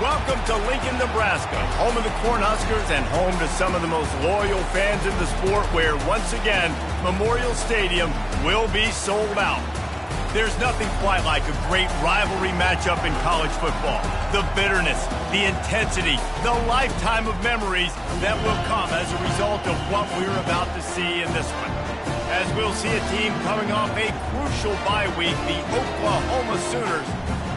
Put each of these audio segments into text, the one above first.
Welcome to Lincoln, Nebraska, home of the Cornhuskers and home to some of the most loyal fans in the sport where, once again, Memorial Stadium will be sold out. There's nothing quite like a great rivalry matchup in college football. The bitterness, the intensity, the lifetime of memories that will come as a result of what we're about to see in this one. As we'll see a team coming off a crucial bye week, the Oklahoma Sooners,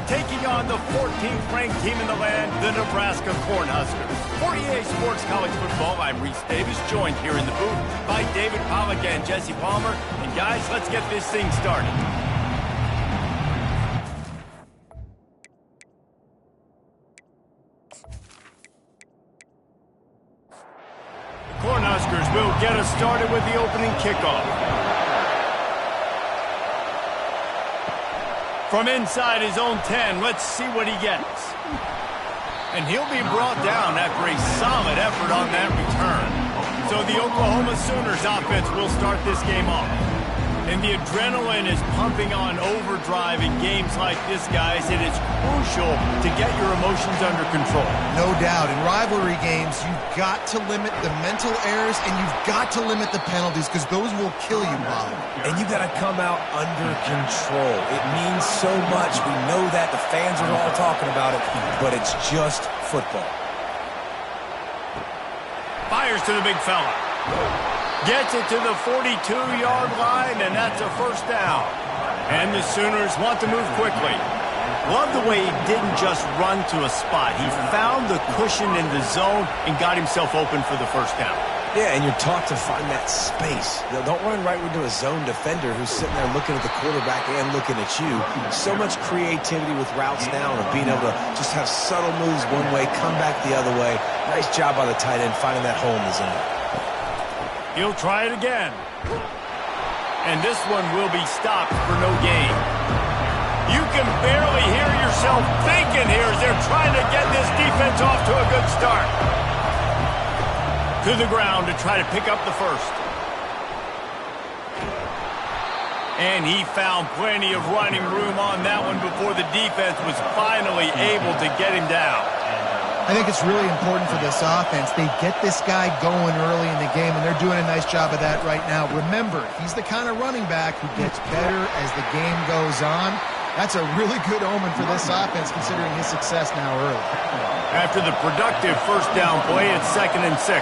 taking on the 14th ranked team in the land, the Nebraska Cornhuskers. For EA Sports College Football, I'm Reese Davis, joined here in the booth by David Pollack and Jesse Palmer. And guys, let's get this thing started. The Cornhuskers will get us started with the opening kickoff. From inside his own 10, let's see what he gets. And he'll be brought down after a solid effort on that return. So the Oklahoma Sooners offense will start this game off. And the adrenaline is pumping on overdrive in games like this, guys. It is crucial to get your emotions under control. No doubt. In rivalry games, you've got to limit the mental errors and you've got to limit the penalties because those will kill you, Bob. And you got to come out under control. It means so much. We know that. The fans are all talking about it, but it's just football. Fires to the big fella. Gets it to the 42-yard line, and that's a first down. And the Sooners want to move quickly. Love the way he didn't just run to a spot. He found the cushion in the zone and got himself open for the first down. Yeah, and you're taught to find that space. You know, don't run right into a zone defender who's sitting there looking at the quarterback and looking at you. So much creativity with routes now and being able to just have subtle moves one way, come back the other way. Nice job by the tight end finding that hole in the zone. He'll try it again. And this one will be stopped for no gain. You can barely hear yourself thinking here as they're trying to get this defense off to a good start. To the ground to try to pick up the first. And he found plenty of running room on that one before the defense was finally able to get him down. I think it's really important for this offense. They get this guy going early in the game, and they're doing a nice job of that right now. Remember, he's the kind of running back who gets better as the game goes on. That's a really good omen for this offense, considering his success now early. After the productive first down play, it's 2nd and 6.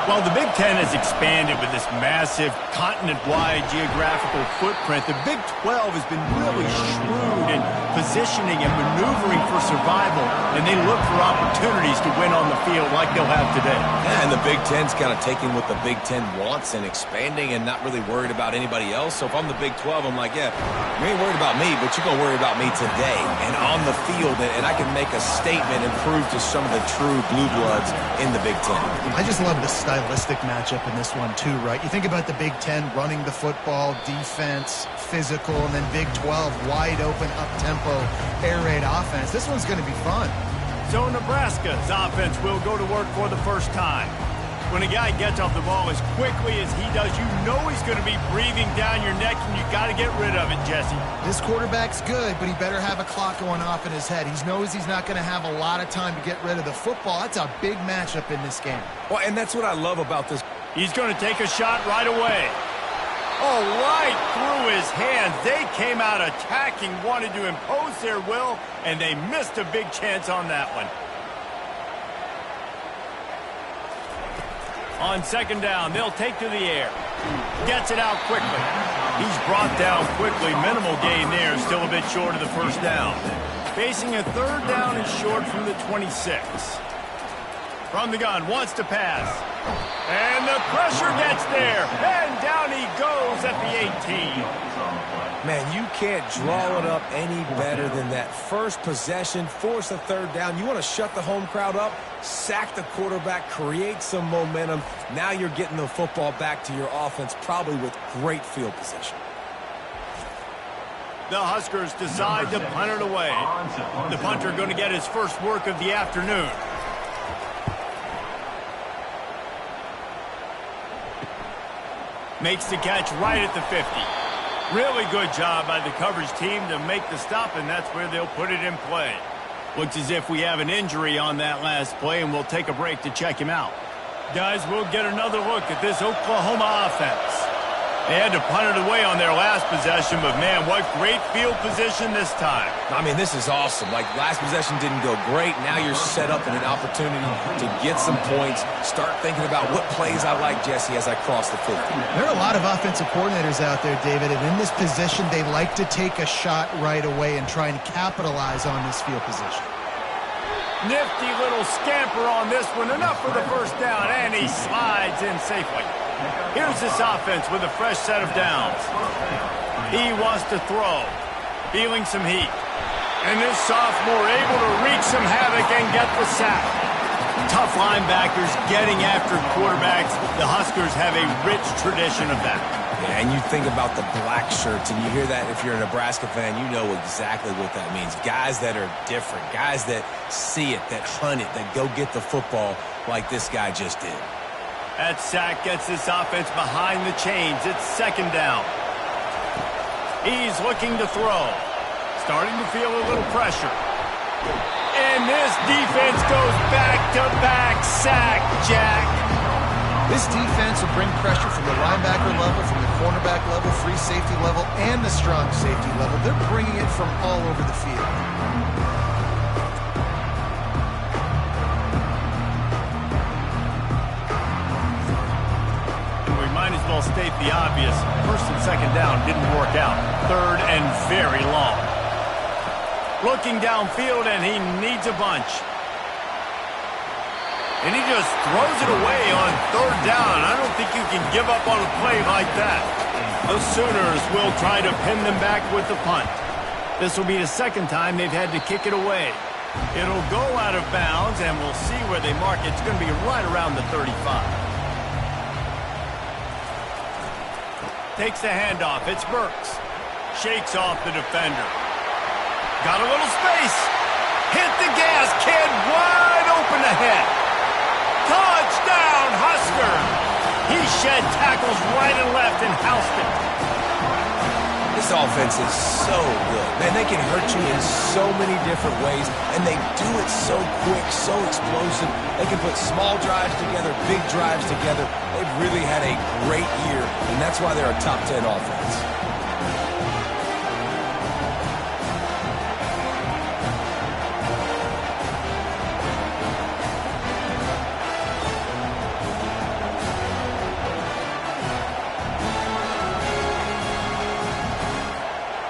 While the Big Ten has expanded with this massive continent-wide geographical footprint, the Big 12 has been really shrewd in positioning and maneuvering for survival, and they look for opportunities to win on the field like they'll have today. Yeah, and the Big Ten's kind of taking what the Big Ten wants and expanding and not really worried about anybody else. So if I'm the Big 12, I'm like, yeah, you ain't worried about me, but you're going to worry about me today and on the field, and I can make a statement and prove to some of the true blue bloods in the Big Ten. I just love the stylistic matchup in this one too, right? You think about the Big Ten running the football, defense, physical, and then Big 12 wide open, up-tempo, air raid offense. This one's going to be fun. So Nebraska's offense will go to work for the first time. When a guy gets off the ball as quickly as he does, you know he's going to be breathing down your neck, and you got to get rid of it, Jesse. This quarterback's good, but he better have a clock going off in his head. He knows he's not going to have a lot of time to get rid of the football. That's a big matchup in this game. Well, and that's what I love about this. He's going to take a shot right away. Oh, right through his hands. They came out attacking, wanted to impose their will, and they missed a big chance on that one. On 2nd down, they'll take to the air. Gets it out quickly. He's brought down quickly. Minimal gain there, still a bit short of the first down. Facing a 3rd down and short from the 26. From the gun, wants to pass. And the pressure gets there. And down he goes at the 18. Man, you can't draw it up any better than that. First possession, force a 3rd down. You want to shut the home crowd up, sack the quarterback, create some momentum. Now you're getting the football back to your offense, probably with great field position. The Huskers decide to punt it away. The punter going to get his first work of the afternoon. Makes the catch right at the 50. Really good job by the coverage team to make the stop, and that's where they'll put it in play. Looks as if we have an injury on that last play, and we'll take a break to check him out. Guys, we'll get another look at this Oklahoma offense. They had to punt it away on their last possession, but, man, what great field position this time. I mean, this is awesome. Like, last possession didn't go great. Now you're set up in an opportunity to get some points. Start thinking about what plays I like, Jesse, as I cross the 50. There are a lot of offensive coordinators out there, David, and in this position, they like to take a shot right away and try and capitalize on this field position. Nifty little scamper on this one. Enough for the first down, and he slides in safely. Here's this offense with a fresh set of downs. He wants to throw, feeling some heat. And this sophomore able to wreak some havoc and get the sack. Tough linebackers getting after quarterbacks. The Huskers have a rich tradition of that. Yeah, and you think about the black shirts, and you hear that if you're a Nebraska fan, you know exactly what that means. Guys that are different, guys that see it, that hunt it, that go get the football like this guy just did. That sack gets this offense behind the chains. It's second down. He's looking to throw. Starting to feel a little pressure. And this defense goes back-to-back sack, Jack. This defense will bring pressure from the linebacker level, from the cornerback level, free safety level, and the strong safety level. They're bringing it from all over the field. Might as well state the obvious. First and second down didn't work out. Third and very long. Looking downfield, and he needs a bunch. And he just throws it away on third down. I don't think you can give up on a play like that. The Sooners will try to pin them back with the punt. This will be the second time they've had to kick it away. It'll go out of bounds, and we'll see where they mark it. It's going to be right around the 35. Takes the handoff. It's Burks. Shakes off the defender. Got a little space. Hit the gas, kid. Wide open ahead. Touchdown, Husker. He shed tackles right and left and housed it. This offense is so good. Man, they can hurt you in so many different ways, and they do it so quick, so explosive. They can put small drives together, big drives together. They've really had a great year, and that's why they're a top 10 offense.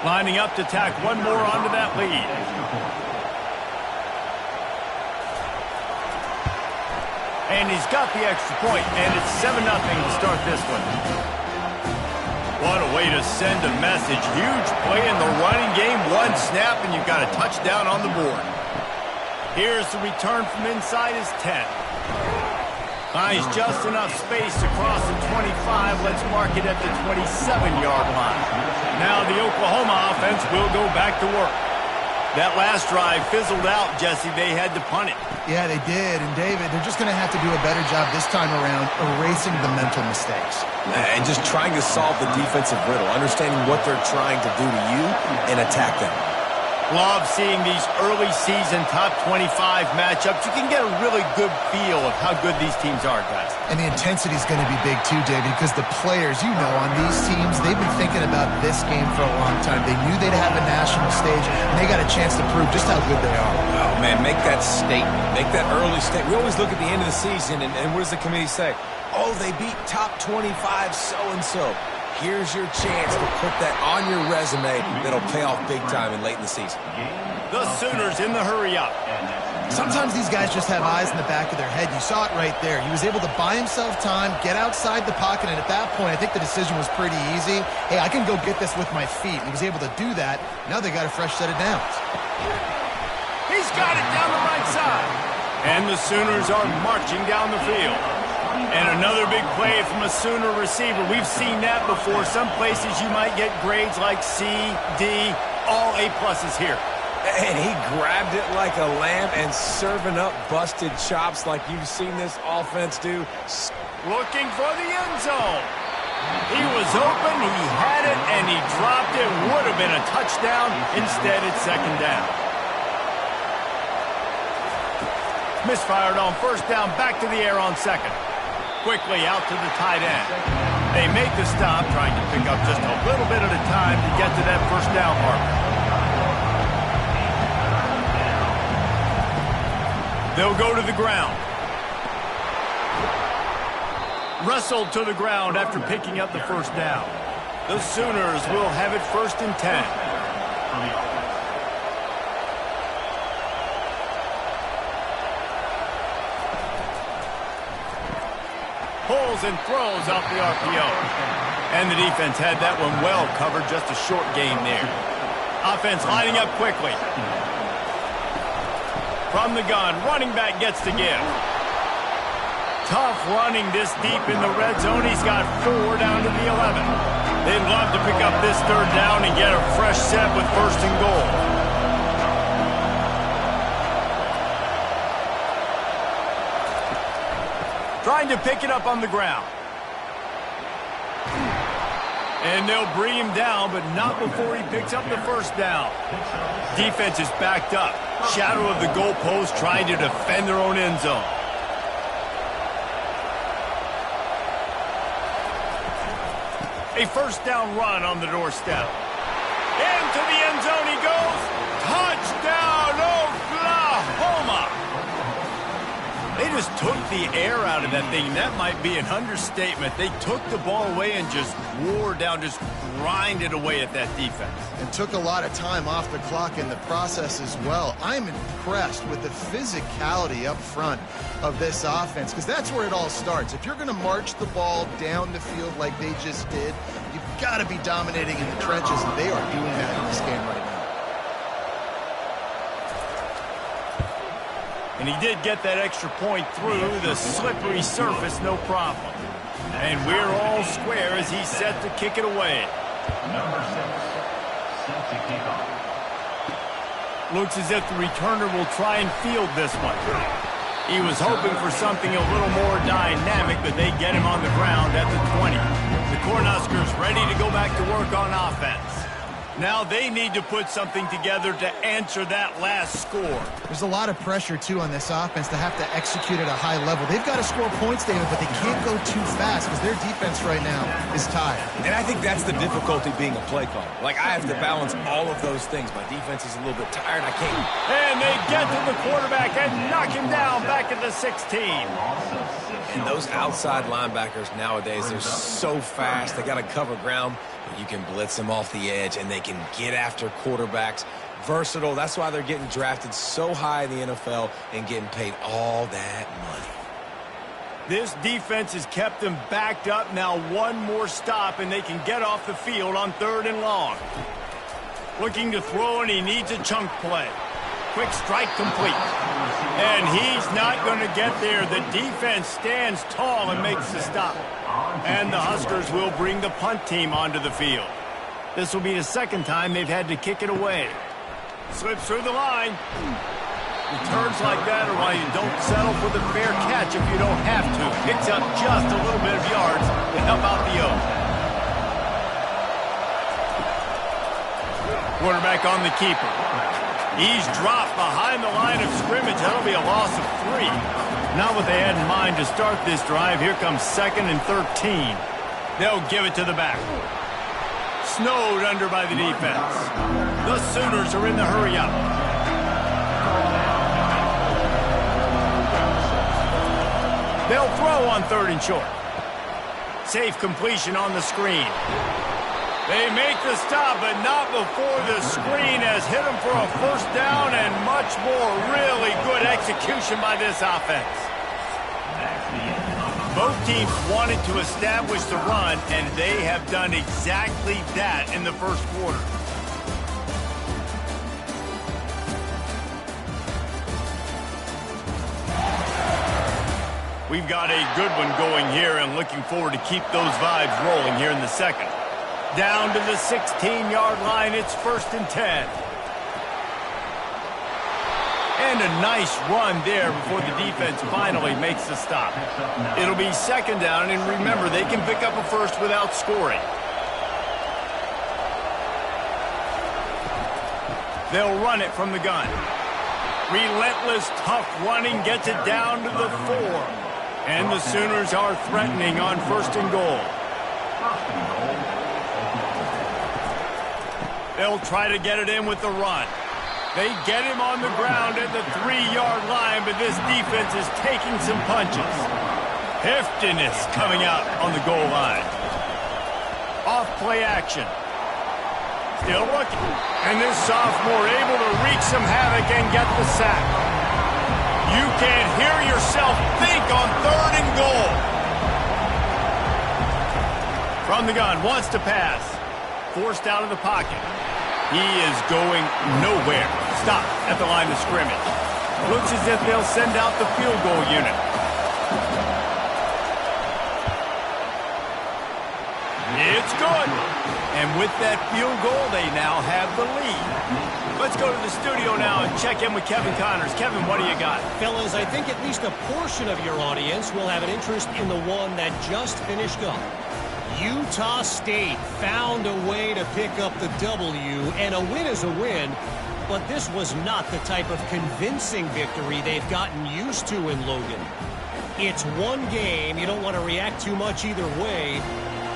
Lining up to tack one more onto that lead. And he's got the extra point, and it's 7-0 to start this one. What a way to send a message. Huge play in the running game. One snap, and you've got a touchdown on the board. Here's the return from inside his 10. Finds just enough space across the 25. Let's mark it at the 27-yard line. Now the Oklahoma offense will go back to work. That last drive fizzled out, Jesse. They had to punt it. Yeah, they did. And, David, they're just going to have to do a better job this time around erasing the mental mistakes. And just trying to solve the defensive riddle, understanding what they're trying to do to you and attack them. Love seeing these early season top 25 matchups. You can get a really good feel of how good these teams are, guys. And the intensity is going to be big too, David, because the players, you know, on these teams, they've been thinking about this game for a long time. They knew they'd have a national stage, and they got a chance to prove just how good they are. Oh, man, make that statement. Make that early statement. We always look at the end of the season, and what does the committee say? Oh, they beat top 25 so-and-so. Here's your chance to put that on your resume that'll pay off big time and late in the season. The Sooners in the hurry-up. Sometimes these guys just have eyes in the back of their head. You saw it right there. He was able to buy himself time, get outside the pocket, and at that point, I think the decision was pretty easy. Hey, I can go get this with my feet. He was able to do that. Now they got a fresh set of downs. He's got it down the right side. And the Sooners are marching down the field. And another big play from a Sooner receiver. We've seen that before. Some places you might get grades like C, D, all A-pluses here. And he grabbed it like a lamb and serving up busted chops like you've seen this offense do. Looking for the end zone. He was open, he had it, and he dropped it. Would have been a touchdown. Instead, it's second down. Misfired on first down, back to the air on second. Quickly out to the tight end. They make the stop, trying to pick up just a little bit at a time to get to that first down marker. They'll go to the ground. Wrestled to the ground after picking up the first down. The Sooners will have it 1st and 10. Pulls and throws off the RPO. And the defense had that one well covered, just a short gain there. Offense lining up quickly. From the gun, running back gets to give. Tough running this deep in the red zone. He's got 4 down to the 11. They'd love to pick up this 3rd down and get a fresh set with 1st and goal. Trying to pick it up on the ground. And they'll bring him down, but not before he picks up the 1st down. Defense is backed up. Shadow of the goalpost, trying to defend their own end zone. A 1st down run on the doorstep. Into the end zone he goes. Touchdown, Oklahoma! They just took the air out of that thing. That might be an understatement. They took the ball away and just wore down, just grinded away at that defense. And took a lot of time off the clock in the process as well. I'm impressed with the physicality up front of this offense, because that's where it all starts. If you're going to march the ball down the field like they just did, you've got to be dominating in the trenches, and they are doing that in this game right now. And he did get that extra point through the slippery surface, no problem. And we're all square as he's set to kick it away. Number 6, set to kick off. Looks as if the returner will try and field this one. He was hoping for something a little more dynamic, but they get him on the ground at the 20. The Cornhuskers ready to go back to work on offense. Now they need to put something together to answer that last score. There's a lot of pressure, too, on this offense to have to execute at a high level. They've got to score points, David, but they can't go too fast because their defense right now is tired. And I think that's the difficulty being a play caller. Like, I have to balance all of those things. My defense is a little bit tired. I can't. And they get to the quarterback and knock him down back at the 16. And those outside linebackers nowadays, they're so fast. They got to cover ground. You can blitz them off the edge, and they can get after quarterbacks. Versatile. That's why they're getting drafted so high in the NFL and getting paid all that money. This defense has kept them backed up. Now one more stop, and they can get off the field on 3rd and long. Looking to throw, and he needs a chunk play. Quick strike complete. And he's not going to get there. The defense stands tall and makes the stop. And the Huskers will bring the punt team onto the field. This will be the 2nd time they've had to kick it away. Slips through the line. Returns like that are why you don't settle for the fair catch if you don't have to. Picks up just a little bit of yards to help out the O. Quarterback on the keeper. He's dropped behind the line of scrimmage. That'll be a loss of 3. Not what they had in mind to start this drive. Here comes 2nd and 13. They'll give it to the back. Snowed under by the defense. The Sooners are in the hurry-up. They'll throw on 3rd and short. Safe completion on the screen. They make the stop, but not before the screen has hit them for a 1st down and much more. Really good execution by this offense. Both teams wanted to establish the run, and they have done exactly that in the 1st quarter. We've got a good one going here and looking forward to keep those vibes rolling here in the 2nd. Down to the 16-yard line, it's 1st and 10. And a nice run there before the defense finally makes the stop. It'll be 2nd down, and remember, they can pick up a 1st without scoring. They'll run it from the gun. Relentless, tough running gets it down to the 4. And the Sooners are threatening on 1st and goal. They'll try to get it in with the run. They get him on the ground at the 3-yard line, but this defense is taking some punches. Heftiness coming out on the goal line. Off play action. Still looking. And this sophomore able to wreak some havoc and get the sack. You can't hear yourself think on 3rd and goal. From the gun, wants to pass. Forced out of the pocket. He is going nowhere. Stop at the line of scrimmage. Looks as if they'll send out the field goal unit. It's good. And with that field goal, they now have the lead. Let's go to the studio now and check in with Kevin Connors. Kevin, what do you got? Fellas, I think at least a portion of your audience will have an interest in the one that just finished up. Utah State found a way to pick up the W, and a win is a win, but this was not the type of convincing victory they've gotten used to in Logan. It's one game. You don't want to react too much either way,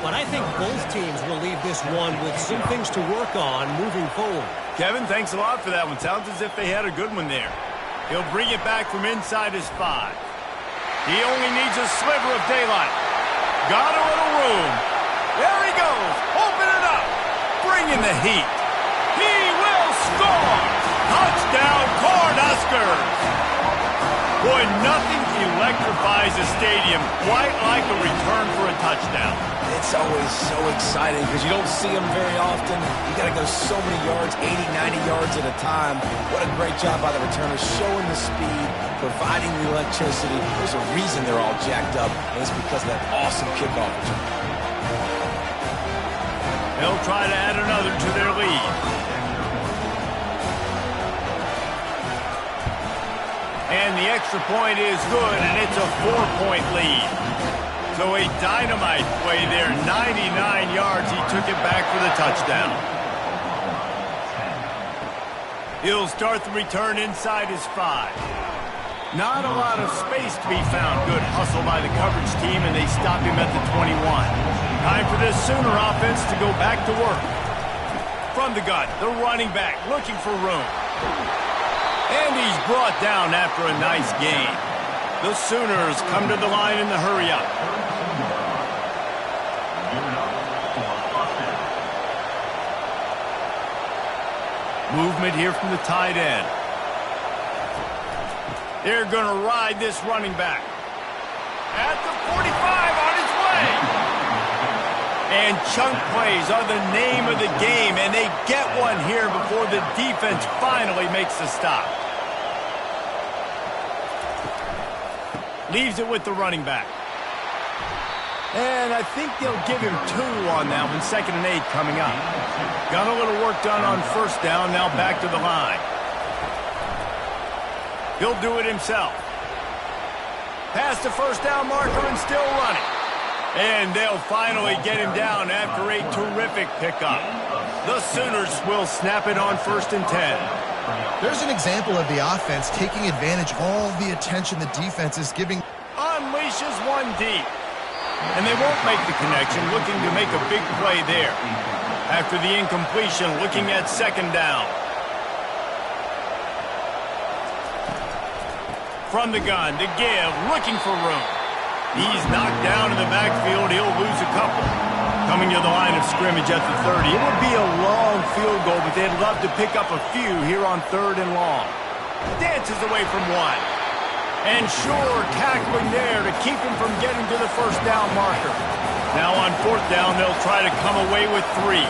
but I think both teams will leave this one with some things to work on moving forward. Kevin, thanks a lot for that one. Sounds as if they had a good one there. He'll bring it back from inside his 5. He only needs a sliver of daylight. Got a little room. There he goes. Open it up. Bring in the heat. He will score. Touchdown, Cornhuskers. Boy, nothing electrifies a stadium quite like a return for a touchdown. It's always so exciting because you don't see them very often. You got to go so many yards, 80, 90 yards at a time. What a great job by the returners, showing the speed, providing the electricity. There's a reason they're all jacked up, and it's because of that awesome kickoff return. They'll try to add another to their lead. And the extra point is good, and it's a 4-point lead. So a dynamite play there, 99 yards. He took it back for the touchdown. He'll start the return inside his 5. Not a lot of space to be found. Good hustle by the coverage team, and they stop him at the 21. Time for this Sooner offense to go back to work. From the gun, the running back looking for room. And he's brought down after a nice gain. The Sooners come to the line in the hurry-up. Movement here from the tight end. They're going to ride this running back. At the 45, on his way. And chunk plays are the name of the game, and they get one here before the defense finally makes the stop. Leaves it with the running back. And I think they'll give him 2 on that one. 2nd and 8 coming up. Got a little work done on 1st down. Now back to the line. He'll do it himself. Past the 1st down marker and still running. And they'll finally get him down after a terrific pickup. The Sooners will snap it on 1st and 10. There's an example of the offense taking advantage of all the attention the defense is giving. Unleashes one deep. And they won't make the connection, looking to make a big play there. After the incompletion, looking at 2nd down. From the gun, to give, looking for room. He's knocked down in the backfield. He'll lose a couple. Coming to the line of scrimmage at the 30. It would be a long field goal, but they'd love to pick up a few here on 3rd and long. Dances away from one. And sure, tackling there to keep him from getting to the 1st down marker. Now on 4th down, they'll try to come away with 3.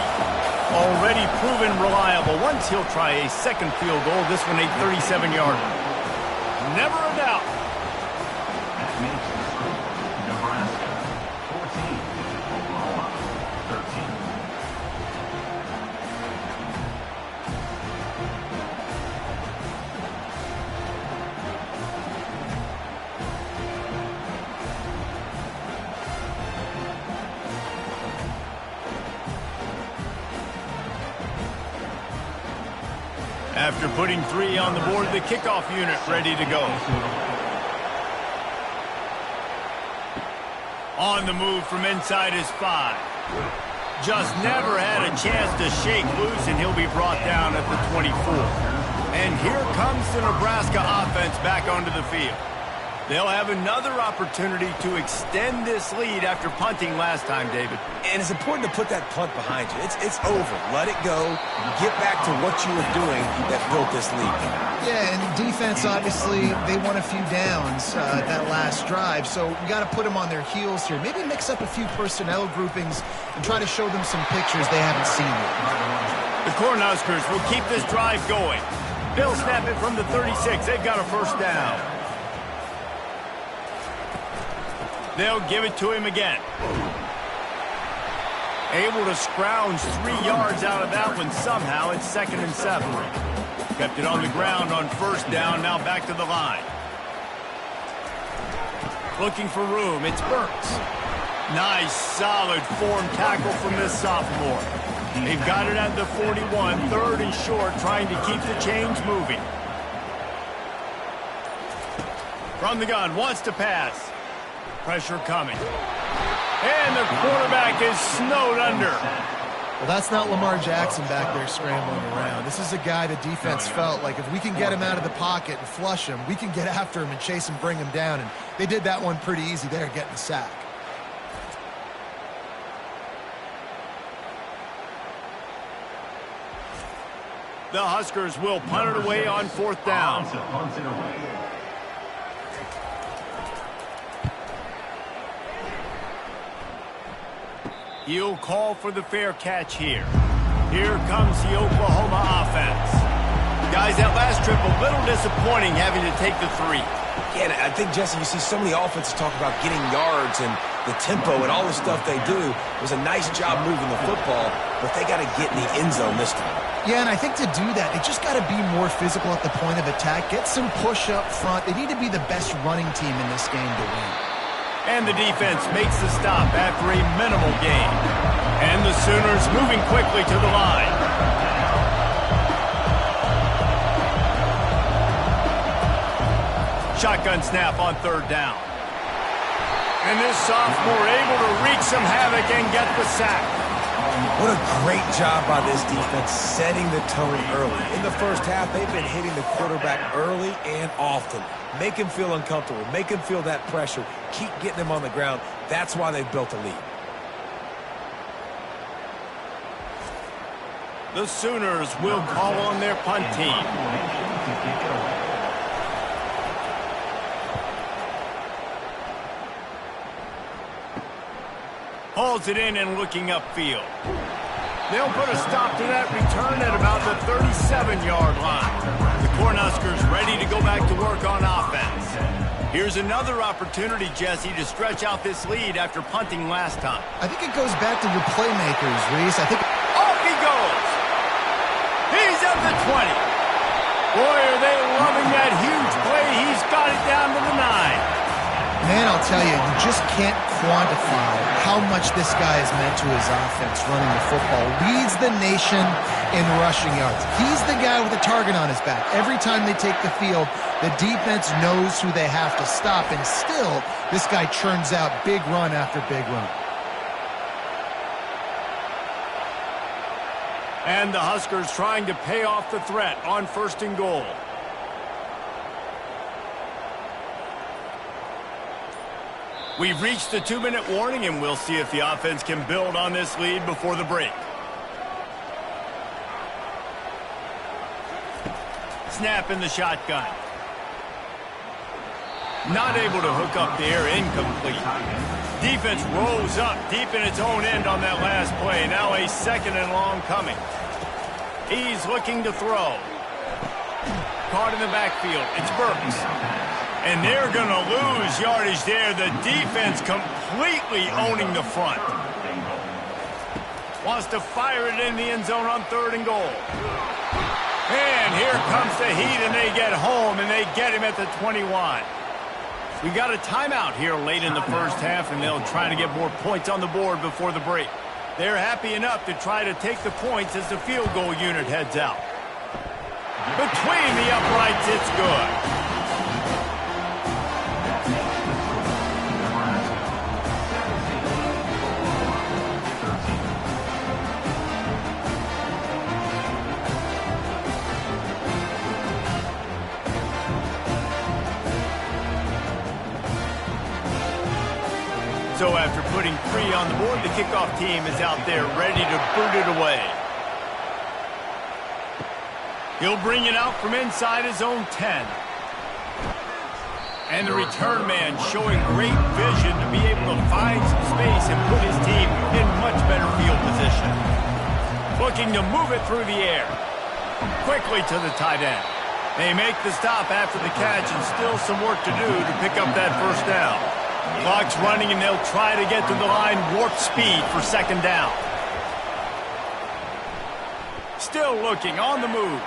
Already proven reliable. Once he'll try a 2nd field goal, this one a 37-yarder. Never a doubt. Nebraska, 14. Oklahoma, 13. After putting 3 on the board, the kickoff unit ready to go. On the move from inside his 5. Just never had a chance to shake loose, and he'll be brought down at the 24. And here comes the Nebraska offense back onto the field. They'll have another opportunity to extend this lead after punting last time, David. And it's important to put that punt behind you. It's over. Let it go. Get back to what you were doing that built this lead. Yeah, and defense, obviously, they won a few downs that last drive, so you got to put them on their heels here. Maybe mix up a few personnel groupings and try to show them some pictures they haven't seen yet. The Cornhuskers will keep this drive going. They'll snap it from the 36. They've got a first down. They'll give it to him again. Able to scrounge 3 yards out of that one somehow. It's 2nd and 7. Kept it on the ground on first down. Now back to the line. Looking for room. It's Burks. Nice, solid form tackle from this sophomore. They've got it at the 41. 3rd and short, trying to keep the chains moving. From the gun, wants to pass. Pressure coming. And the quarterback is snowed under. Well, that's not Lamar Jackson back there scrambling around. This is a guy the defense felt like if we can get him out of the pocket and flush him, we can get after him and chase him, bring him down. And they did that one pretty easy there, getting the sack. The Huskers will punt it away on 4th down. He'll call for the fair catch here. Here comes the Oklahoma offense. Guys, that last trip, a little disappointing having to take the 3. Yeah, I think, Jesse, you see so many offenses talk about getting yards and the tempo and all the stuff they do. It was a nice job moving the football, but they got to get in the end zone this time. Yeah, and I think to do that, they just got to be more physical at the point of attack, get some push up front. They need to be the best running team in this game to win. And the defense makes the stop after a minimal gain. And the Sooners moving quickly to the line. Shotgun snap on 3rd down. And this sophomore able to wreak some havoc and get the sack. What a great job by this defense setting the tone early. In the first half, they've been hitting the quarterback early and often. Make him feel uncomfortable. Make him feel that pressure. Keep getting him on the ground. That's why they've built a lead. The Sooners will call on their punt team. Hauls it in and looking upfield. They'll put a stop to that return at about the 37-yard line. The Cornhuskers ready to go back to work on offense. Here's another opportunity, Jesse, to stretch out this lead after punting last time. I think it goes back to your playmakers, Reese. I think off he goes. He's at the 20. Boy, are they loving that huge play. He's got it down to the 9. Man, I'll tell you, you just can't quantify how much this guy has meant to his offense running the football. Leads the nation in rushing yards. He's the guy with the target on his back. Every time they take the field, the defense knows who they have to stop, and still, this guy churns out big run after big run. And the Huskers trying to pay off the threat on 1st and goal. We've reached the 2-minute warning, and we'll see if the offense can build on this lead before the break. Snap in the shotgun. Not able to hook up there, incomplete. Defense rose up deep in its own end on that last play. Now a 2nd and long coming. He's looking to throw. Caught in the backfield. It's Burks. And they're going to lose yardage there. The defense completely owning the front. Wants to fire it in the end zone on 3rd and goal. And here comes the heat, and they get home, and they get him at the 21. We got a timeout here late in the first half, and they'll try to get more points on the board before the break. They're happy enough to try to take the points as the field goal unit heads out. Between the uprights, it's good. So after putting 3 on the board, the kickoff team is out there ready to boot it away. He'll bring it out from inside his own 10. And the return man showing great vision to be able to find some space and put his team in much better field position. Looking to move it through the air. Quickly to the tight end. They make the stop after the catch and still some work to do to pick up that first down. Clock's running, and they'll try to get to the line warp speed for second down. Still looking on the move.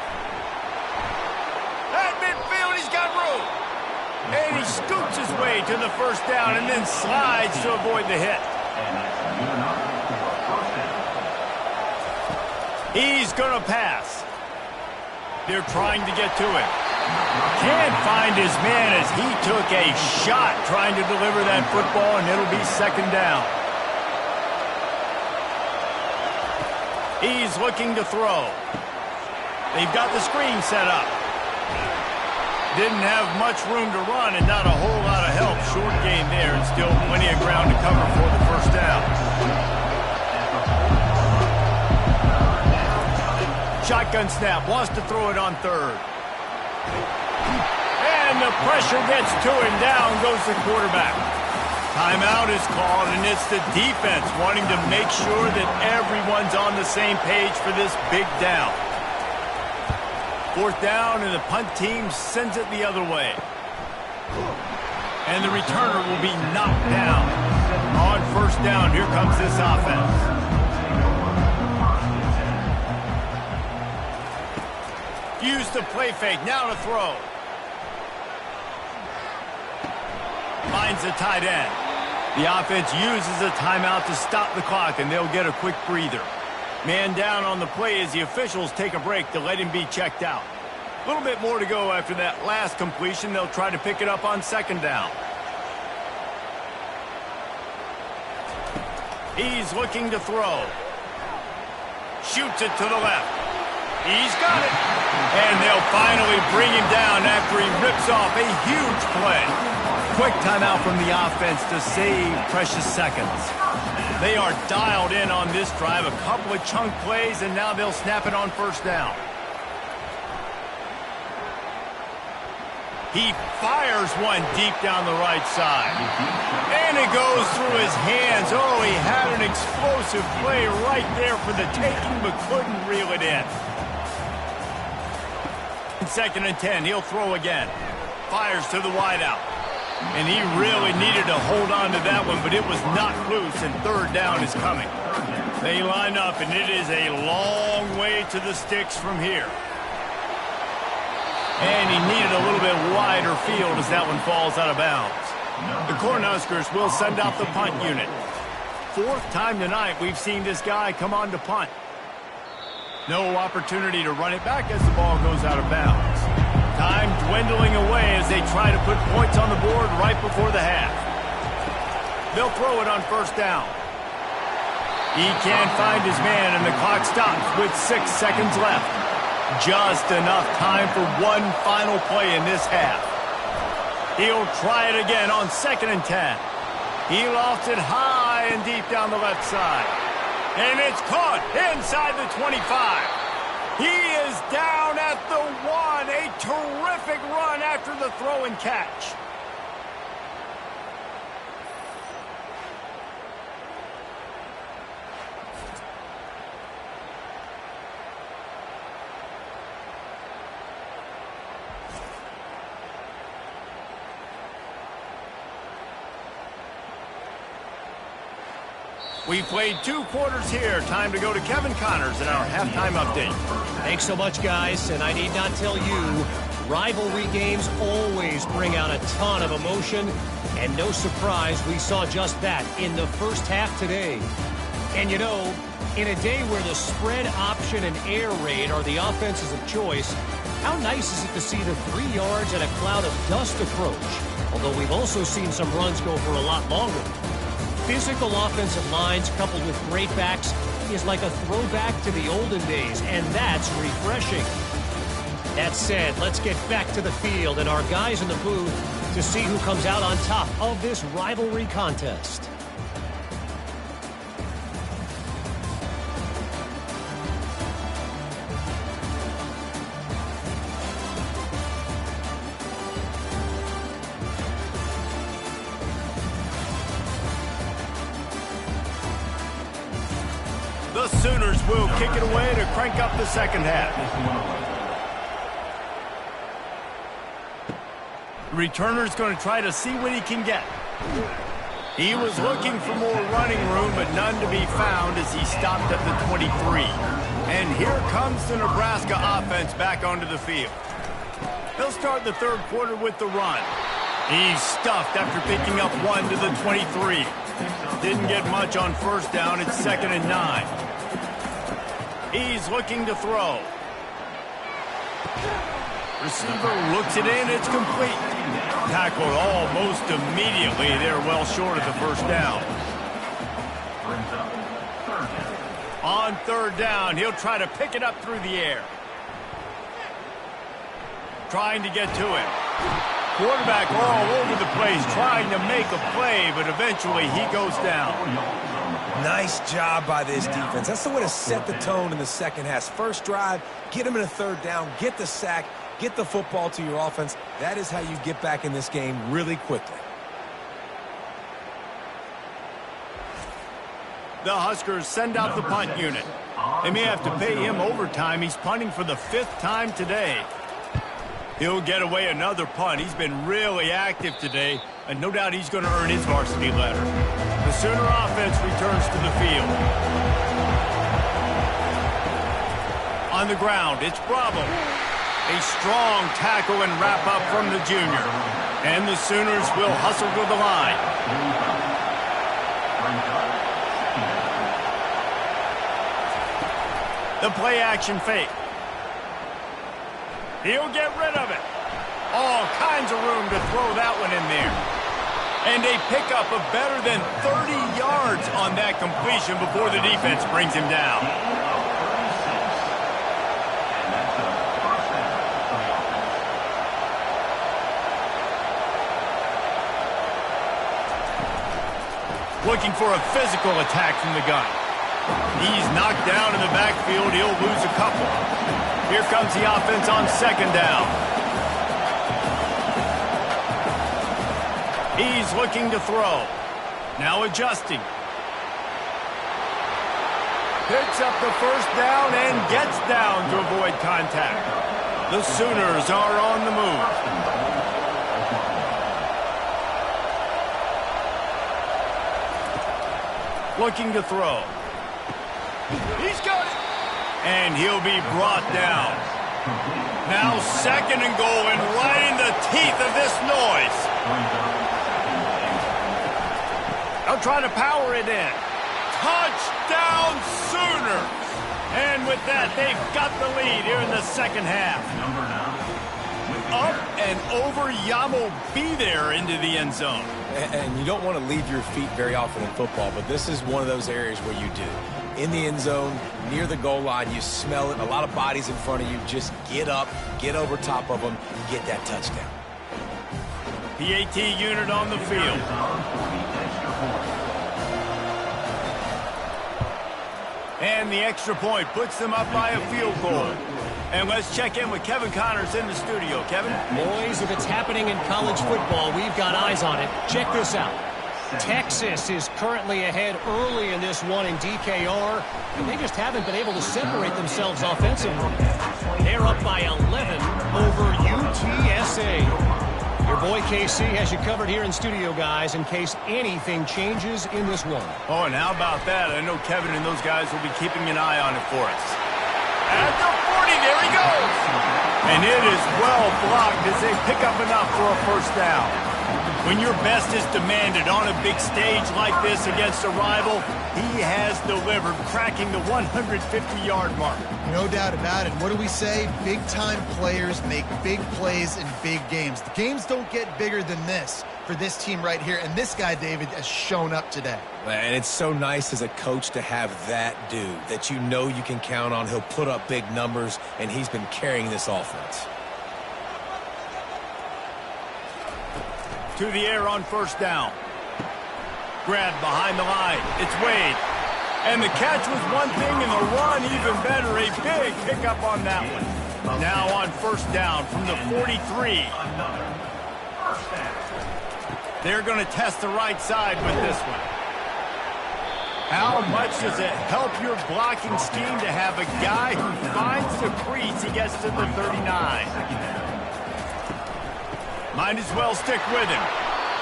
At midfield, he's got room. And he scoots his way to the first down and then slides to avoid the hit. He's going to pass. They're trying to get to it. Can't find his man as he took a shot trying to deliver that football, and it'll be second down. He's looking to throw. They've got the screen set up. Didn't have much room to run and not a whole lot of help. Short gain there and still plenty of ground to cover for the first down. Shotgun snap, wants to throw it on third. And the pressure gets to him. Down goes the quarterback. Timeout is called, and it's the defense wanting to make sure that everyone's on the same page for this big down. Fourth down, and the punt team sends it the other way. And the returner will be knocked down. On first down, here comes this offense. Use the play fake, now to throw. Finds the tight end. The offense uses a timeout to stop the clock, and they'll get a quick breather. Man down on the play as the officials take a break to let him be checked out. A little bit more to go after that last completion. They'll try to pick it up on second down. He's looking to throw. Shoots it to the left. He's got it. And they'll finally bring him down after he rips off a huge play. Quick timeout from the offense to save precious seconds. They are dialed in on this drive. A couple of chunk plays, and now they'll snap it on first down. He fires one deep down the right side. And it goes through his hands. Oh, he had an explosive play right there for the taking, but couldn't reel it in. Second and 10, he'll throw again. Fires to the wideout. And he really needed to hold on to that one, but it was knocked loose, and third down is coming. They line up, and it is a long way to the sticks from here. And he needed a little bit wider field as that one falls out of bounds. The Cornhuskers will send out the punt unit. Fourth time tonight we've seen this guy come on to punt. No opportunity to run it back as the ball goes out of bounds. Time dwindling away as they try to put points on the board right before the half. They'll throw it on first down. He can't find his man, and the clock stops with 6 seconds left. Just enough time for one final play in this half. He'll try it again on second and 10. He lofts it high and deep down the left side. And it's caught inside the 25. He is down at the 1. A terrific run after the throw and catch. We played 2 quarters here. Time to go to Kevin Connors in our halftime update. Thanks so much, guys. And I need not tell you, rivalry games always bring out a ton of emotion. And no surprise, we saw just that in the first half today. And you know, In a day where the spread option and air raid are the offenses of choice, how nice is it to see the 3 yards and a cloud of dust approach? Although we've also seen some runs go for a lot longer. Physical offensive lines coupled with great backs is like a throwback to the olden days, and that's refreshing. That said, let's get back to the field and our guys in the booth to see who comes out on top of this rivalry contest. The Sooners will kick it away to crank up the second half. The returner's going to try to see what he can get. He was looking for more running room, but none to be found as he stopped at the 23. And here comes the Nebraska offense back onto the field. They'll start the third quarter with the run. He's stuffed after picking up 1 to the 23. Didn't get much on first down. It's 2nd and 9. He's looking to throw. Receiver looks it in. It's complete. Tackled almost immediately. They're well short of the first down. On third down, he'll try to pick it up through the air. Trying to get to it. Quarterback all over the place, trying to make a play, but eventually he goes down. Nice job by this defense. That's the way to set the tone in the second half. First drive, get them in a third down, get the sack, get the football to your offense. That is how you get back in this game really quickly. The Huskers send out the punt unit. They may have to pay him overtime. He's punting for the 5th time today. He'll get away another punt. He's been really active today, and no doubt he's going to earn his varsity letter. The Sooner offense returns to the field. On the ground, it's Bravo. A strong tackle and wrap up from the junior. And the Sooners will hustle to the line. The play action fake. He'll get rid of it. All kinds of room to throw that one in there. And a pickup of better than 30 yards on that completion before the defense brings him down. Looking for a physical attack from the gun. He's knocked down in the backfield. He'll lose a couple. Here comes the offense on second down. He's looking to throw. Now adjusting. Picks up the first down and gets down to avoid contact. The Sooners are on the move. Looking to throw. He's got it. And he'll be brought down. Now 2nd and goal, and right in the teeth of this noise. They'll try to power it in. Touchdown Sooners. And with that, they've got the lead here in the second half. Up and over, Yamo be there into the end zone. And you don't want to leave your feet very often in football, but this is one of those areas where you do. In the end zone, near the goal line, you smell it. A lot of bodies in front of you. Just get up, get over top of them, get that touchdown. PAT unit on the field. And the extra point puts them up by a field goal. And let's check in with Kevin Connors in the studio. Kevin? Boys, if it's happening in college football, we've got eyes on it. Check this out. Texas is currently ahead early in this one in DKR, and they just haven't been able to separate themselves offensively. They're up by 11 over UTSA. Your boy KC has you covered here in studio, guys, in case anything changes in this one. Oh, and how about that? I know Kevin and those guys will be keeping an eye on it for us. At the 40, there he goes! And it is well blocked as they pick up enough for a first down. When your best is demanded on a big stage like this against a rival, he has delivered, cracking the 150-yard mark. No doubt about it. What do we say? Big-time players make big plays in big games. The games don't get bigger than this for this team right here, and this guy, David, has shown up today. And it's so nice as a coach to have that dude that you know you can count on. He'll put up big numbers, and he's been carrying this offense. To the air on first down. Grab behind the line. It's Wade. And the catch was one thing, and the run even better. A big pickup on that one. Now on first down from the 43. They're going to test the right side with this one. How much does it help your blocking scheme to have a guy who finds the crease? He gets to the 39. Might as well stick with him.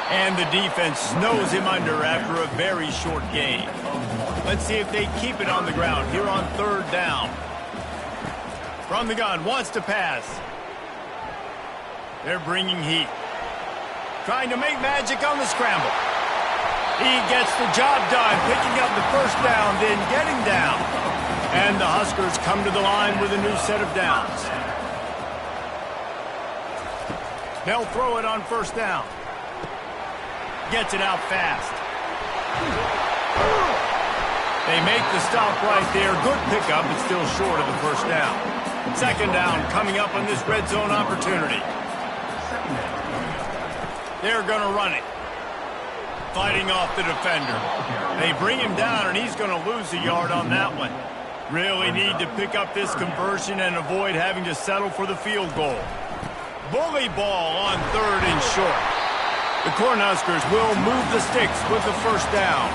And the defense snows him under after a very short gain. Let's see if they keep it on the ground here on third down. From the gun, wants to pass. They're bringing heat. Trying to make magic on the scramble. He gets the job done, picking up the first down, then getting down. And the Huskers come to the line with a new set of downs. They'll throw it on first down. Gets it out fast. They make the stop right there. Good pickup, but still short of the first down. Second down coming up on this red zone opportunity. They're going to run it. Fighting off the defender. They bring him down, and he's going to lose a yard on that one. Really need to pick up this conversion and avoid having to settle for the field goal. Bully ball on third and short. The Cornhuskers will move the sticks with the first down.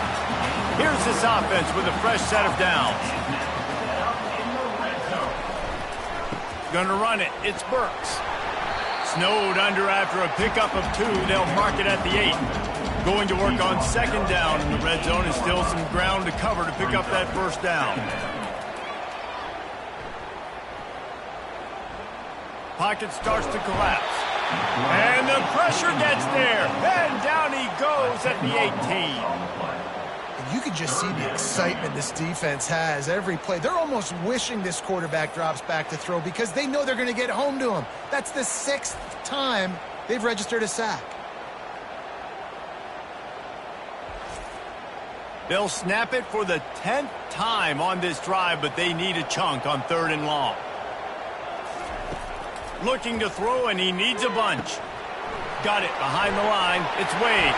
Here's this offense with a fresh set of downs. Gonna run it. It's Burks. Snowed under after a pickup of 2. They'll mark it at the 8. Going to work on second down in the red zone, and still some ground to cover to pick up that first down. Pocket starts to collapse. And the pressure gets there. And down he goes at the 18. And you can just see the excitement this defense has every play. They're almost wishing this quarterback drops back to throw because they know they're going to get home to him. That's the 6th time they've registered a sack. They'll snap it for the 10th time on this drive, but they need a chunk on third and long. Looking to throw, and he needs a bunch. Got it behind the line. It's Wade.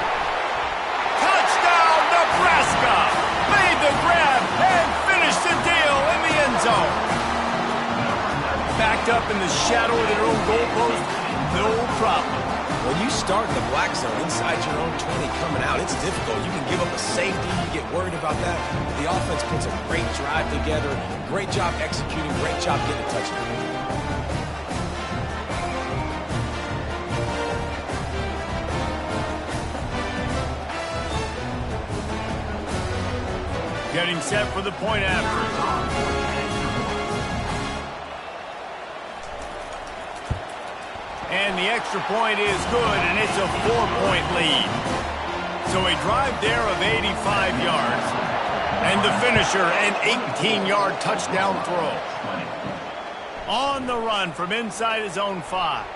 Touchdown, Nebraska! Made the grab and finished the deal in the end zone. Backed up in the shadow of their own goalpost, no problem. When you start in the black zone inside your own 20 coming out, it's difficult. You can give up a safety. You get worried about that. The offense puts a great drive together. Great job executing. Great job getting a touchdown. Getting set for the point after. And the extra point is good, and it's a 4-point lead. So a drive there of 85 yards. And the finisher, an 18-yard touchdown throw. On the run from inside his own 5.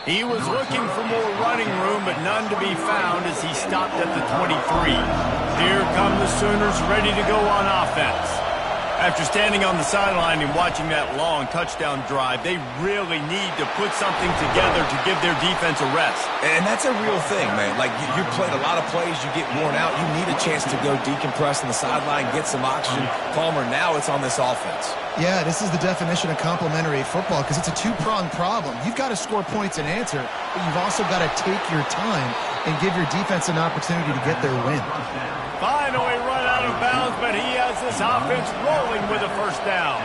He was looking for more running room, but none to be found as he stopped at the 23. Here come the Sooners ready to go on offense. After standing on the sideline and watching that long touchdown drive, they really need to put something together to give their defense a rest. And that's a real thing, man. Like, you played a lot of plays, you get worn out, you need a chance to go decompress on the sideline, get some oxygen. Palmer, now it's on this offense. Yeah, this is the definition of complementary football because it's a two-pronged problem. You've got to score points and answer, but you've also got to take your time and give your defense an opportunity to get their win. Finally run out of bounds, but he has this offense rolling with a first down.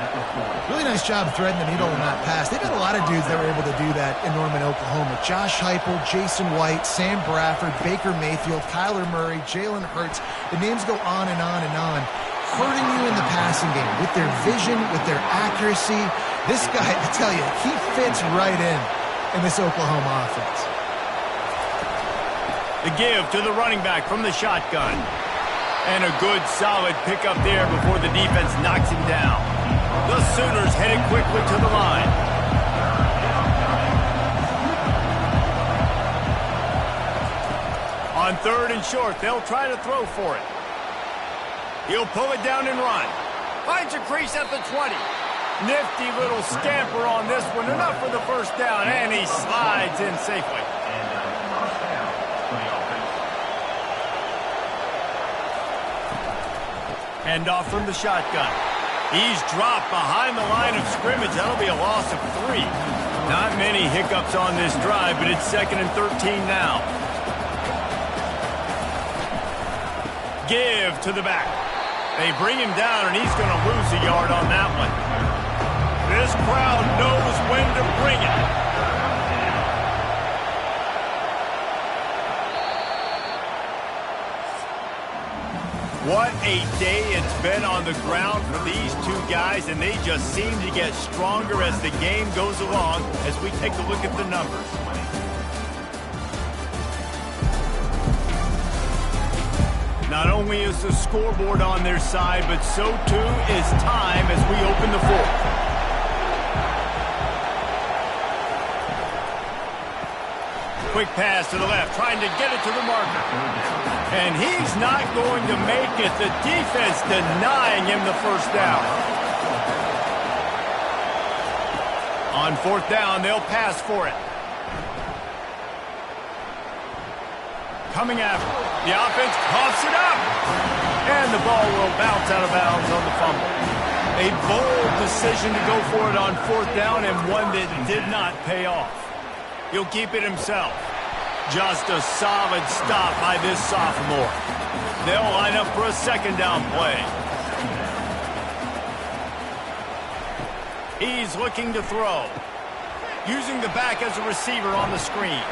Really nice job threading the needle in that pass. They've got a lot of dudes that were able to do that in Norman, Oklahoma. Josh Heupel, Jason White, Sam Bradford, Baker Mayfield, Kyler Murray, Jalen Hurts. The names go on and on and on. Hurting you in the passing game with their vision, with their accuracy. This guy, I tell you, he fits right in this Oklahoma offense. The give to the running back from the shotgun. And a good, solid pickup there before the defense knocks him down. The Sooners headed quickly to the line. On 3rd and short, they'll try to throw for it. He'll pull it down and run. Finds a crease at the 20. Nifty little scamper on this one. Enough for the first down, and he slides in safely. Handoff from the shotgun. He's dropped behind the line of scrimmage. That'll be a loss of 3. Not many hiccups on this drive, but it's 2nd and 13 now. Give to the back. They bring him down, and he's going to lose a yard on that one. This crowd knows when to bring it. What a day it's been on the ground for these two guys, and they just seem to get stronger as the game goes along as we take a look at the numbers. Not only is the scoreboard on their side, but so too is time as we open the 4th. Quick pass to the left, trying to get it to the marker. And he's not going to make it. The defense denying him the first down. On 4th down, they'll pass for it. Coming after. The offense coughs it up. And the ball will bounce out of bounds on the fumble. A bold decision to go for it on 4th down, and one that did not pay off. He'll keep it himself. Just a solid stop by this sophomore. They'll line up for a 2nd down play. He's looking to throw. Using the back as a receiver on the screen.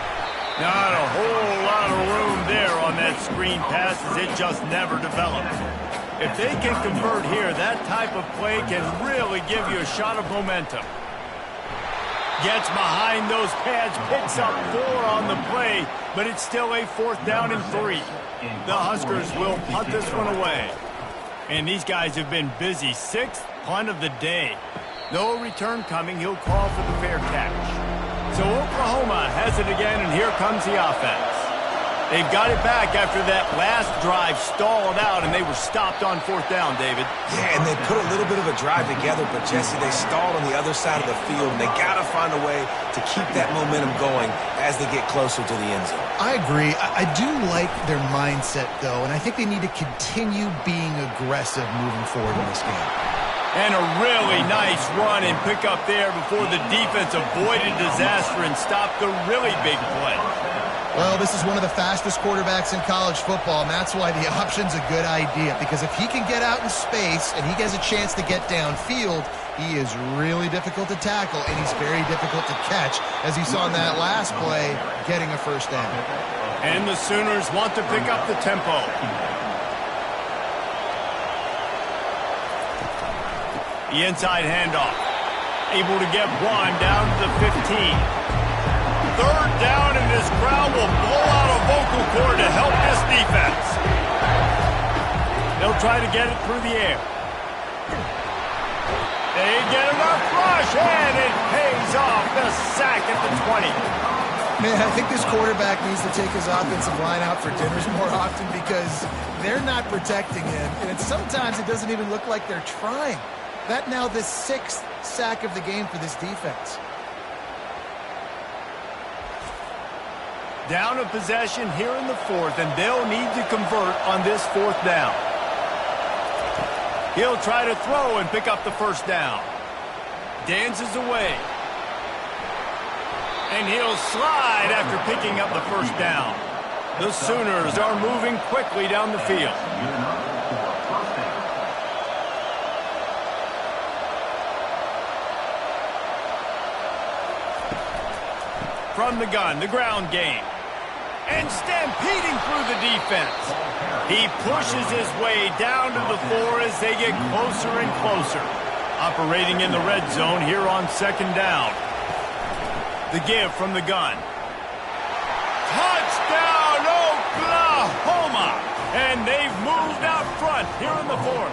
Not a whole lot of room there on that screen pass, as it just never developed. If they can convert here, that type of play can really give you a shot of momentum. Gets behind those pads, picks up 4 on the play, but it's still a 4th down and 3. The Huskers will punt this one away. And these guys have been busy. 6th punt of the day. No return coming. He'll call for the fair catch. So Oklahoma has it again, and here comes the offense. They've got it back after that last drive stalled out, and they were stopped on 4th down, David. Yeah, and they put a little bit of a drive together, but, Jesse, they stalled on the other side of the field, and they got to find a way to keep that momentum going as they get closer to the end zone. I agree. I do like their mindset, though, and I think they need to continue being aggressive moving forward in this game. And a really nice run and pick up there before the defense avoided disaster and stopped the really big play. Well, this is one of the fastest quarterbacks in college football, and that's why the option's a good idea, because if he can get out in space and he gets a chance to get downfield, he is really difficult to tackle, and he's very difficult to catch, as you saw in that last play, getting a first down. And the Sooners want to pick up the tempo. The inside handoff. Able to get 1 down to the 15. 3rd down, and this crowd will blow out a vocal cord to help this defense. They'll try to get it through the air. They get enough rush, and it pays off. The sack at the 20. Man, I think this quarterback needs to take his offensive line out for dinners more often, because they're not protecting him, and sometimes it doesn't even look like they're trying. That now the 6th sack of the game for this defense. Down a possession here in the 4th, and they'll need to convert on this 4th down. He'll try to throw and pick up the first down. Dances away. And he'll slide after picking up the first down. The Sooners are moving quickly down the field. From the gun, the ground game. And stampeding through the defense. He pushes his way down to the 4 as they get closer and closer. Operating in the red zone here on 2nd down. The give from the gun. Touchdown, And they've moved out front here in the fourth.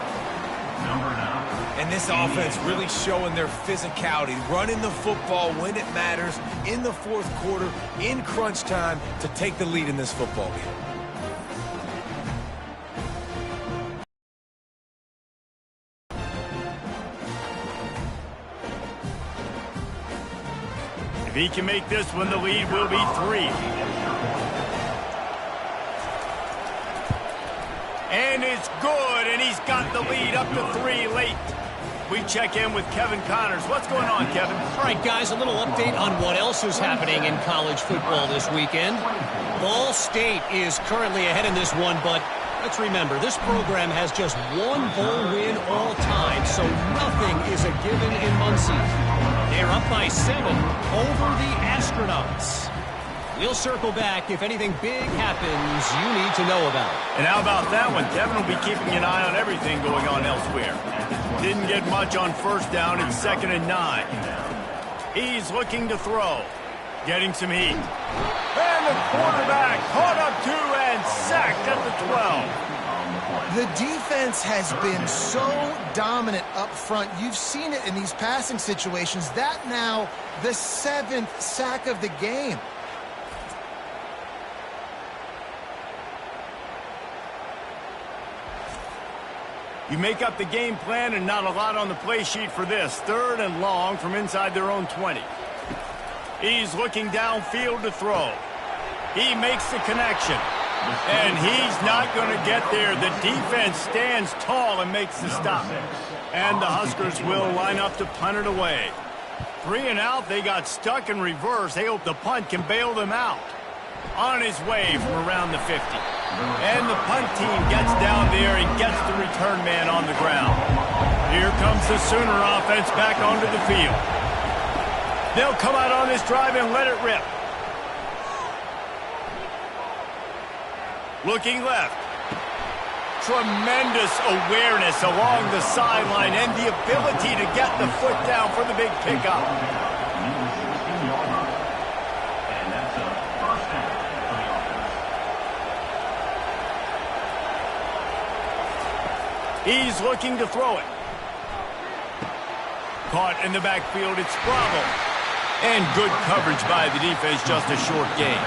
And this offense really showing their physicality, running the football when it matters, in the fourth quarter, in crunch time, to take the lead in this football game. If he can make this one, the lead will be 3. And it's good, and he's got the lead up to 3 late. We check in with Kevin Connors. What's going on, Kevin? All right, guys, a little update on what else is happening in college football this weekend. Ball State is currently ahead in this one, but let's remember, this program has just one bowl win all time, so nothing is a given in Muncie. They're up by 7 over the Astronauts. We'll circle back if anything big happens you need to know about. And how about that one? Kevin will be keeping an eye on everything going on elsewhere. Didn't get much on first down. It's 2nd and 9. He's looking to throw. Getting some heat. And the quarterback caught up 2 and sacked at the 12. The defense has been so dominant up front. You've seen it in these passing situations. That now the 7th sack of the game. You make up the game plan and not a lot on the play sheet for this. 3rd and long from inside their own 20. He's looking downfield to throw. He makes the connection. And he's not going to get there. The defense stands tall and makes the stop. And the Huskers will line up to punt it away. 3 and out, they got stuck in reverse. They hope the punt can bail them out. On his way from around the 50. And the punt team gets down there and gets the return man on the ground. Here comes the Sooner offense back onto the field. They'll come out on this drive and let it rip. Looking left. Tremendous awareness along the sideline and the ability to get the foot down for the big pickup. He's looking to throw it. Caught in the backfield, it's Bravo. And good coverage by the defense, just a short gain.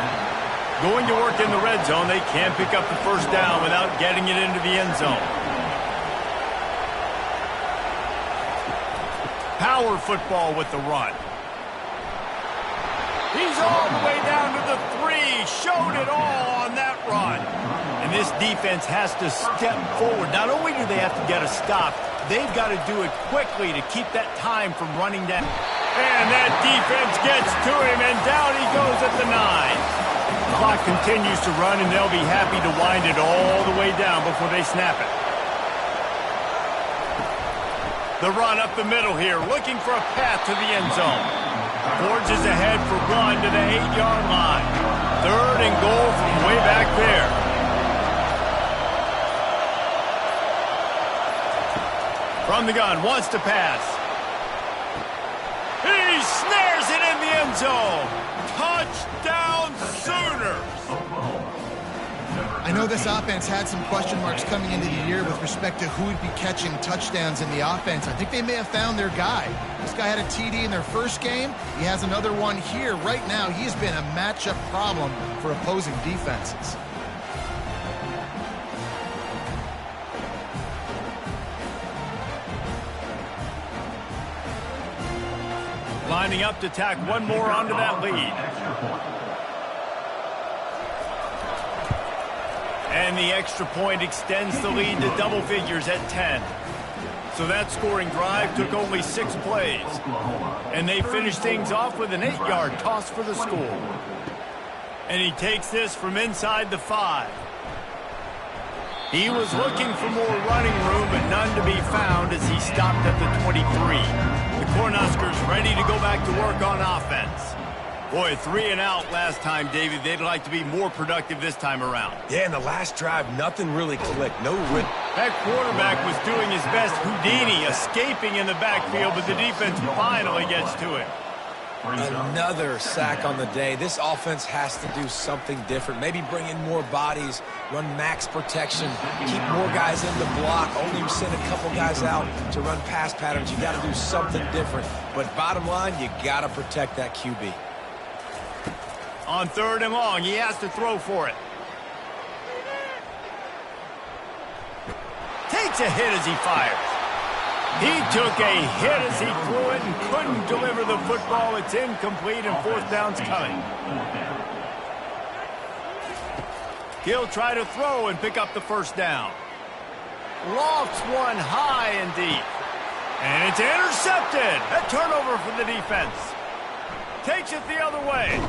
Going to work in the red zone, they can't pick up the first down without getting it into the end zone. Power football with the run. He's all the way down to the 3. Showed it all on that run. And this defense has to step forward. Not only do they have to get a stop, they've got to do it quickly to keep that time from running down. And that defense gets to him, and down he goes at the 9. The clock continues to run, and they'll be happy to wind it all the way down before they snap it. The run up the middle here, looking for a path to the end zone. Forges ahead for one to the 8-yard line. 3rd and goal from way back there. From the gun, wants to pass. He snares it in the end zone. Touchdown Sooners! I know this offense had some question marks coming into the year with respect to who would be catching touchdowns in the offense. I think they may have found their guy. This guy had a TD in their first game. He has another one here. Right now, he's been a matchup problem for opposing defenses. Lining up to tack one more onto that lead. And the extra point extends the lead to double figures at 10. So that scoring drive took only 6 plays. And they finished things off with an 8-yard toss for the score. And he takes this from inside the 5. He was looking for more running room, but none to be found as he stopped at the 23. The Cornhuskers ready to go back to work on offense. Boy, 3 and out last time, David. They'd like to be more productive this time around. Yeah, in the last drive, nothing really clicked. No rip. That quarterback was doing his best Houdini, escaping in the backfield, but the defense finally gets to him. Another sack on the day. This offense has to do something different. Maybe bring in more bodies, run max protection, keep more guys in the block, only send a couple guys out to run pass patterns. You got to do something different. But bottom line, you got to protect that QB. On 3rd and long, he has to throw for it. Takes a hit as he fires. He took a hit as he threw it and couldn't deliver the football. It's incomplete and 4th down's coming. He'll try to throw and pick up the 1st down. Lofts one high and deep. And it's intercepted. A turnover for the defense. Takes it the other way.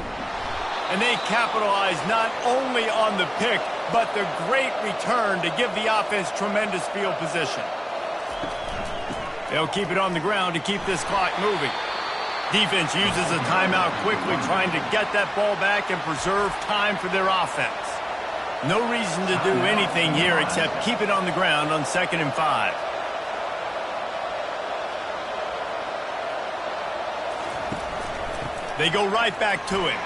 And they capitalize not only on the pick, but the great return to give the offense tremendous field position. They'll keep it on the ground to keep this clock moving. Defense uses a timeout quickly, trying to get that ball back and preserve time for their offense. No reason to do anything here except keep it on the ground on 2nd and 5. They go right back to him.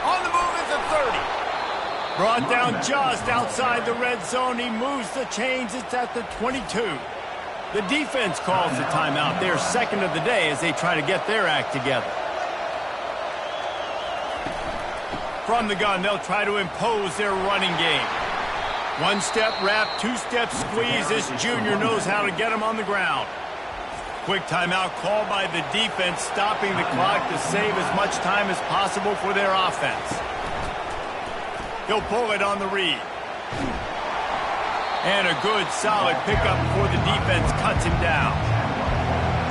On the move at the 30. Brought down just outside the red zone. He moves the chains. It's at the 22. The defense calls the timeout. Their 2nd of the day as they try to get their act together. From the gun, they'll try to impose their running game. 1-step wrap, 2-step squeeze. This junior knows how to get him on the ground. Quick timeout called by the defense, stopping the clock to save as much time as possible for their offense. He'll pull it on the read. And a good, solid pickup before the defense cuts him down.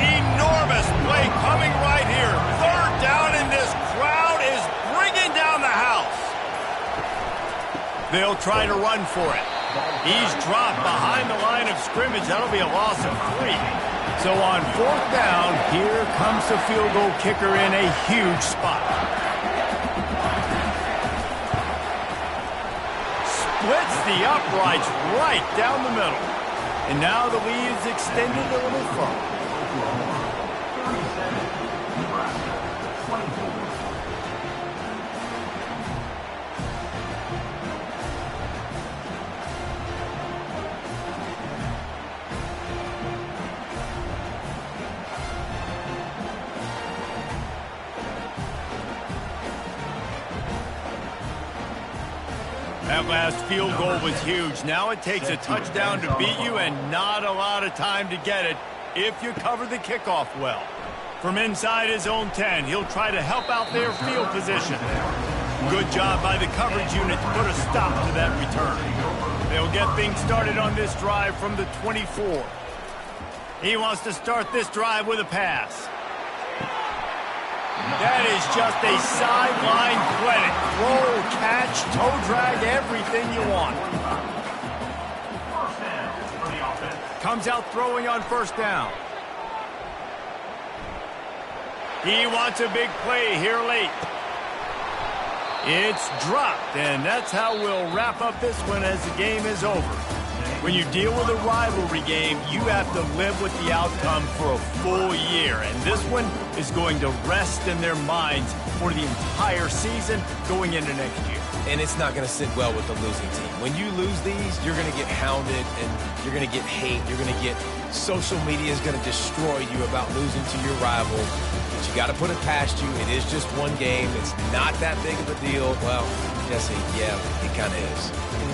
Enormous play coming right here. 3rd down, and this crowd is bringing down the house. They'll try to run for it. He's dropped behind the line of scrimmage. That'll be a loss of 3. So on 4th down, here comes the field goal kicker in a huge spot. Splits the uprights right down the middle. And now the lead is extended a little further. That last field goal was huge. Now it takes a touchdown to beat you and not a lot of time to get it if you cover the kickoff well. From inside his own 10, he'll try to help out their field position. Good job by the coverage unit to put a stop to that return. They'll get things started on this drive from the 24. He wants to start this drive with a pass. That is just a sideline clinic. Roll, catch, toe drag, everything you want. Comes out throwing on 1st down. He wants a big play here late. It's dropped, and that's how we'll wrap up this one as the game is over. When you deal with a rivalry game, you have to live with the outcome for a full year. And this one is going to rest in their minds for the entire season going into next year. And it's not going to sit well with the losing team. When you lose these, you're going to get hounded and you're going to get hate. You're going to get social media is going to destroy you about losing to your rival. But you got to put it past you. It is just one game. It's not that big of a deal. Well, Jesse, yeah, it kind of is.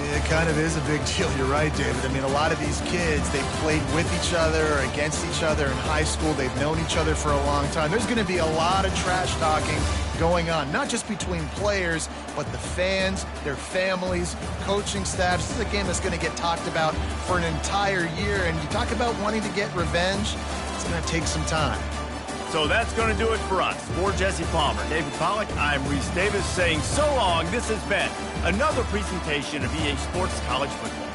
It kind of is a big deal. You're right, David. I mean, a lot of these kids, they played with each other or against each other in high school. They've known each other for a long time. There's going to be a lot of trash talking going on, not just between players, but the fans, their families, coaching staffs. This is a game that's going to get talked about for an entire year. And you talk about wanting to get revenge, it's going to take some time. So that's going to do it for us. For Jesse Palmer, David Pollack, I'm Reese Davis saying so long. This has been another presentation of EA Sports College Football.